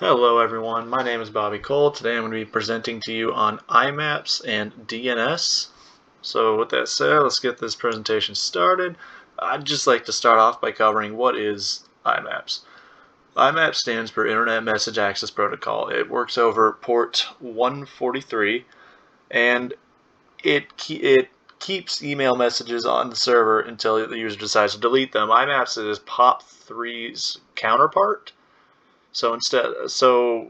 Hello everyone, my name is Bobby Cole. Today I'm going to be presenting to you on IMAPS and DNS. So with that said, let's get this presentation started. I'd just like to start off by covering what is IMAPS. IMAPS stands for Internet Message Access Protocol. It works over port 143 and it keeps email messages on the server until the user decides to delete them. IMAPS is POP3's counterpart. So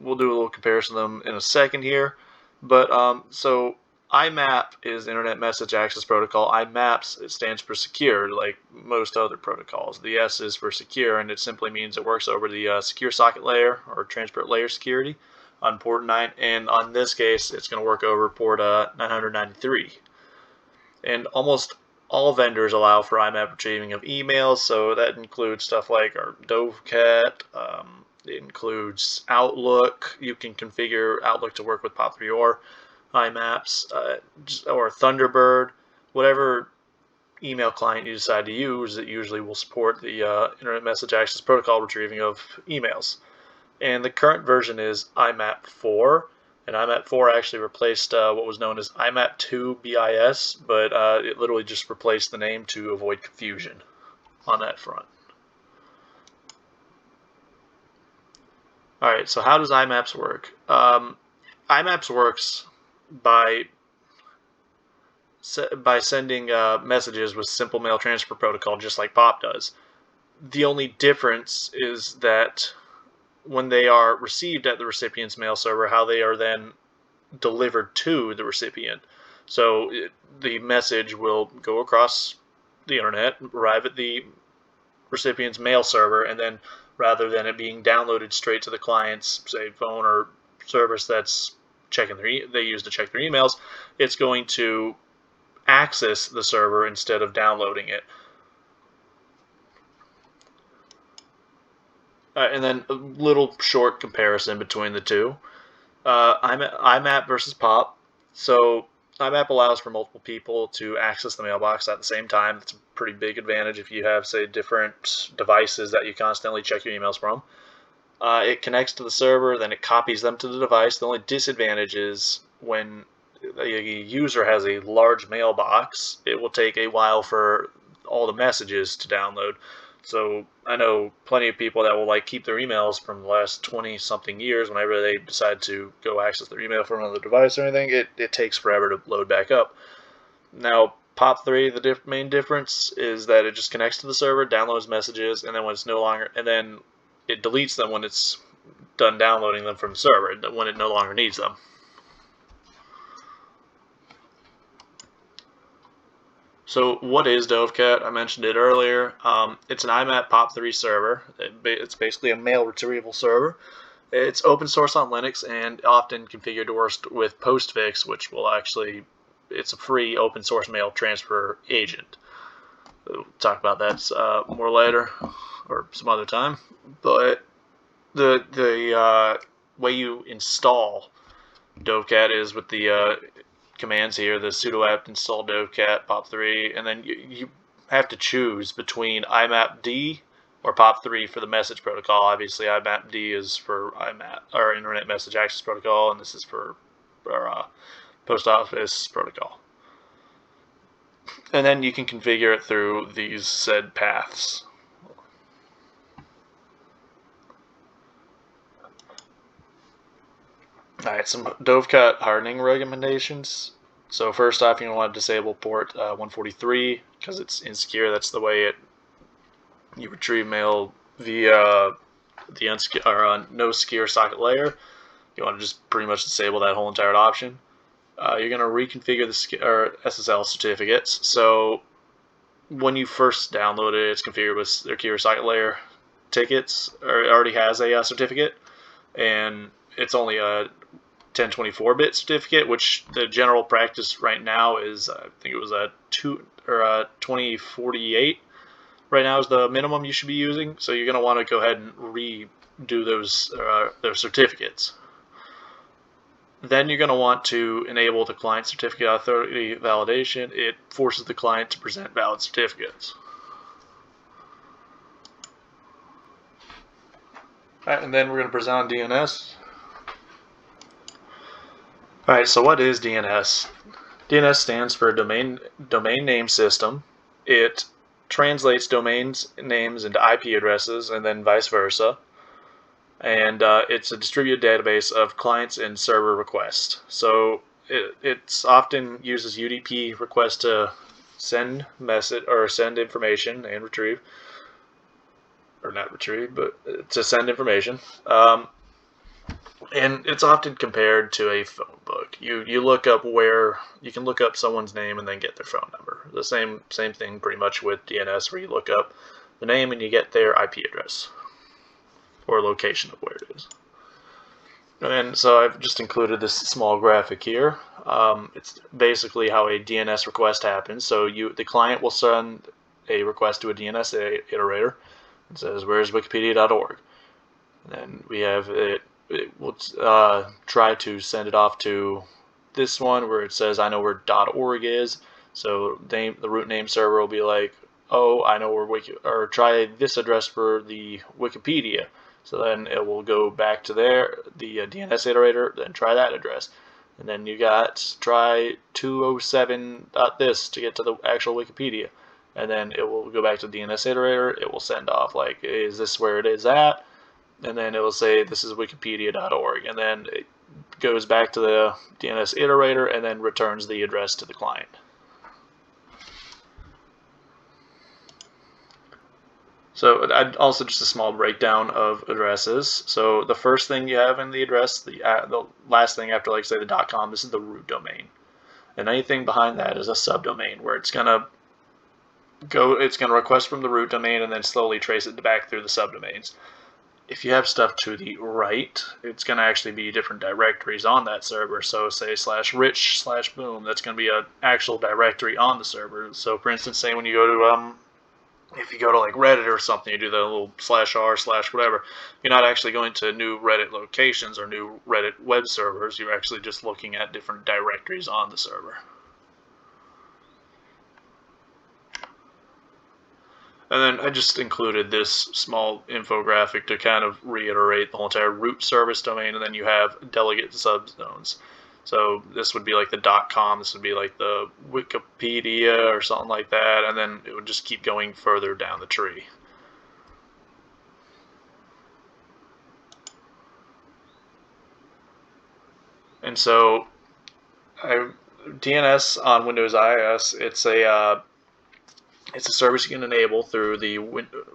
we'll do a little comparison of them in a second here. But so IMAP is Internet Message Access Protocol. IMAPS, it stands for secure, like most other protocols. The S is for secure, and it simply means it works over the secure socket layer or transport layer security on port 9. And on this case, it's going to work over port 993. And almost all vendors allow for IMAP retrieving of emails, so that includes stuff like our Dovecat. It includes Outlook. You can configure Outlook to work with POP3 or IMAPS, or Thunderbird. Whatever email client you decide to use, it usually will support the Internet Message Access Protocol retrieving of emails. And the current version is IMAP 4. And IMAP 4 actually replaced what was known as IMAP 2 BIS, but it literally just replaced the name to avoid confusion on that front. Alright, so how does IMAPS work? IMAPS works by sending messages with simple mail transfer protocol, just like POP does. The only difference is that when they are received at the recipient's mail server, how they are then delivered to the recipient. So the message will go across the internet, arrive at the recipient's mail server, and then rather than it being downloaded straight to the client's, say, phone or service that's they use to check their emails, it's going to access the server instead of downloading it. And then a little short comparison between the two. IMAP versus POP. So IMAP allows for multiple people to access the mailbox at the same time. That's a pretty big advantage if you have, say, different devices that you constantly check your emails from. It connects to the server, then it copies them to the device. The only disadvantage is when a user has a large mailbox, it will take a while for all the messages to download. So I know plenty of people that will keep their emails from the last 20-something years. Whenever they decide to go access their email from another device or anything, it takes forever to load back up. Now, POP3, the main difference is that it just connects to the server, downloads messages, and then then it deletes them when it's done downloading them from the server, when it no longer needs them. So what is Dovecat? I mentioned it earlier. It's an IMAP POP3 server. It's basically a mail retrieval server. It's open source on Linux and often configured to work with Postfix, which it's a free open source mail transfer agent. We'll talk about that more later or some other time. But the way you install Dovecat is with the commands here, the sudo apt install Dovecat POP3, and then you have to choose between IMAP-D or POP3 for the message protocol. Obviously, IMAP-D is for IMAP, or Internet Message Access Protocol, and this is for our Post Office Protocol. And then you can configure it through these said paths. Alright, some Dovecat hardening recommendations. So first off, you're going to want to disable port 143 because it's insecure. That's the way you retrieve mail via the no secure socket layer. You want to just pretty much disable that whole entire option. You're going to reconfigure the SSL certificates. So when you first download it, it's configured with secure socket layer tickets, or it already has a certificate, and it's only a 1024-bit certificate, which the general practice right now is, I think it was a 2048 right now is the minimum you should be using. So you're going to want to go ahead and redo those certificates. Then you're going to want to enable the client certificate authority validation. It forces the client to present valid certificates. Alright, and then we're going to present on DNS. Alright, so what is DNS? DNS stands for Domain Name System. It translates domains names into IP addresses and then vice versa. And it's a distributed database of clients and server requests. So it's often uses UDP requests to send message or send information and retrieve, or not retrieve, but to send information. And it's often compared to a phone book. You look up where you can look up someone's name and then get their phone number. The same thing pretty much with DNS, where you look up the name and you get their IP address or location of where it is. And so I've just included this small graphic here. It's basically how a DNS request happens. So the client will send a request to a DNS iterator. It says, "Where's Wikipedia.org?" And then we have it will try to send it off to this one where it says, "I know where .org is." So the root name server will be like, "Oh, I know where or try this address for the Wikipedia." So then it will go back to the DNS iterator, then try that address. And then you got try 207.this to get to the actual Wikipedia. And then it will go back to the DNS iterator. It will send off like, "Is this where it is at?" And then it will say, "This is wikipedia.org." And then it goes back to the DNS iterator and then returns the address to the client. So also just a small breakdown of addresses. So the first thing you have in the address, the last thing after, like, say, the .com, this is the root domain. And anything behind that is a subdomain where it's gonna request from the root domain and then slowly trace it back through the subdomains. If you have stuff to the right, it's going to actually be different directories on that server. So say /rich/boom, that's going to be an actual directory on the server. So for instance, say when you go to if you go to like Reddit or something, you do the little /r/whatever, you're not actually going to new Reddit locations or new Reddit web servers. You're actually just looking at different directories on the server. And then I just included this small infographic to kind of reiterate the whole entire root service domain, and then you have delegate subzones. So this would be like the .com, this would be like the Wikipedia or something like that, and then it would just keep going further down the tree. And so DNS on Windows IIS, it's a service you can enable through the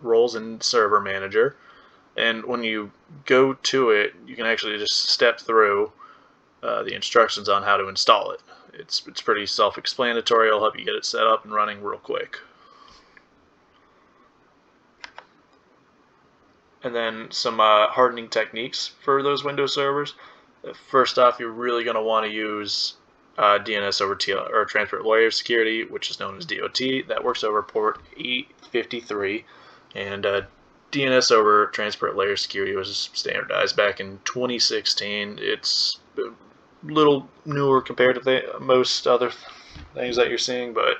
roles in Server Manager, and when you go to it, you can actually just step through the instructions on how to install it. It's pretty self-explanatory. It'll help you get it set up and running real quick. And then some hardening techniques for those Windows servers. First off, you're really going to want to use DNS over or Transport Layer Security, which is known as DOT. That works over port 853, and DNS over Transport Layer Security was standardized back in 2016. It's a little newer compared to most other things that you're seeing, but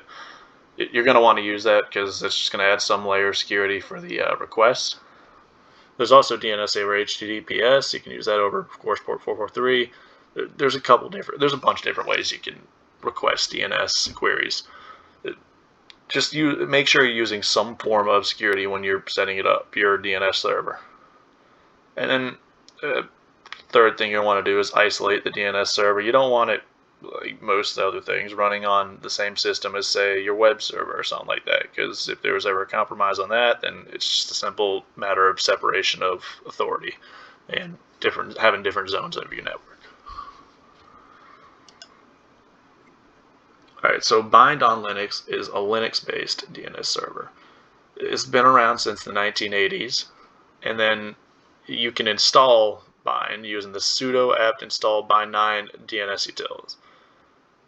you're going to want to use that because it's just going to add some layer of security for the request. There's also DNS over HTTPS. You can use that over, of course, port 443. There's a bunch of different ways you can request DNS queries. Just make sure you're using some form of security when you're setting it up, your DNS server. And then third thing you want to do is isolate the DNS server. You don't want it, like most other things, running on the same system as, say, your web server or something like that, because if there was ever a compromise on that, then it's just a simple matter of separation of authority and having different zones of your network. Alright, so Bind on Linux is a Linux-based DNS server. It's been around since the 1980s, and then you can install Bind using the sudo apt install bind9 DNS utils.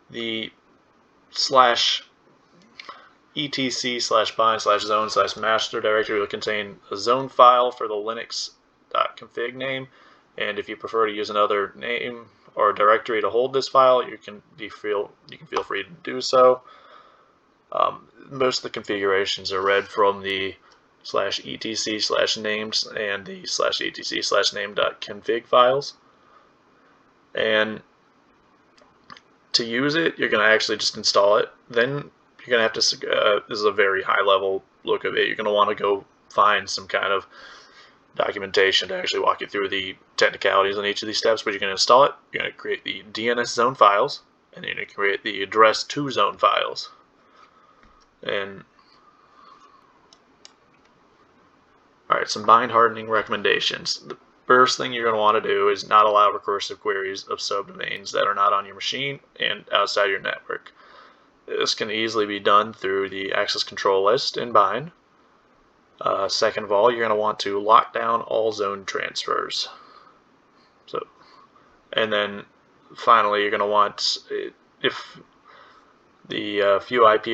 The /etc/bind/zone/master directory will contain a zone file for the linux.config name, and if you prefer to use another name or directory to hold this file, you can feel free to do so. Most of the configurations are read from the /etc/named and the /etc/name.config files. And to use it, you're going to actually just install it. Then you're going to have to, this is a very high level look of it, you're going to want to go find some kind of documentation to actually walk you through the technicalities on each of these steps. But you're going to install it, you're going to create the DNS zone files, and you're going to create the address to zone files. And alright, some bind hardening recommendations. The first thing you're going to want to do is not allow recursive queries of subdomains that are not on your machine and outside your network. This can easily be done through the access control list in bind. Second of all, you're going to want to lock down all zone transfers. And then finally, you're going to want, if you have a few IP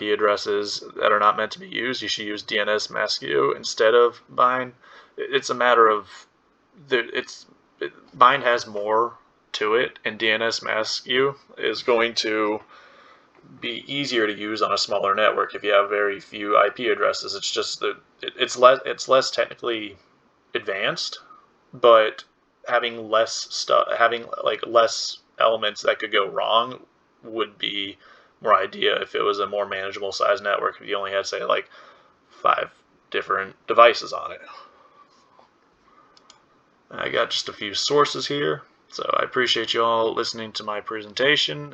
addresses that are not meant to be used, you should use DNS mask instead of bind. It's a matter of bind has more to it, and DNS mask is going to be easier to use on a smaller network if you have very few IP addresses. It's just that it's less technically advanced, but having less elements that could go wrong would be more ideal if it was a more manageable size network, if you only had, say, like 5 different devices on it. I got just a few sources here, so I appreciate you all listening to my presentation.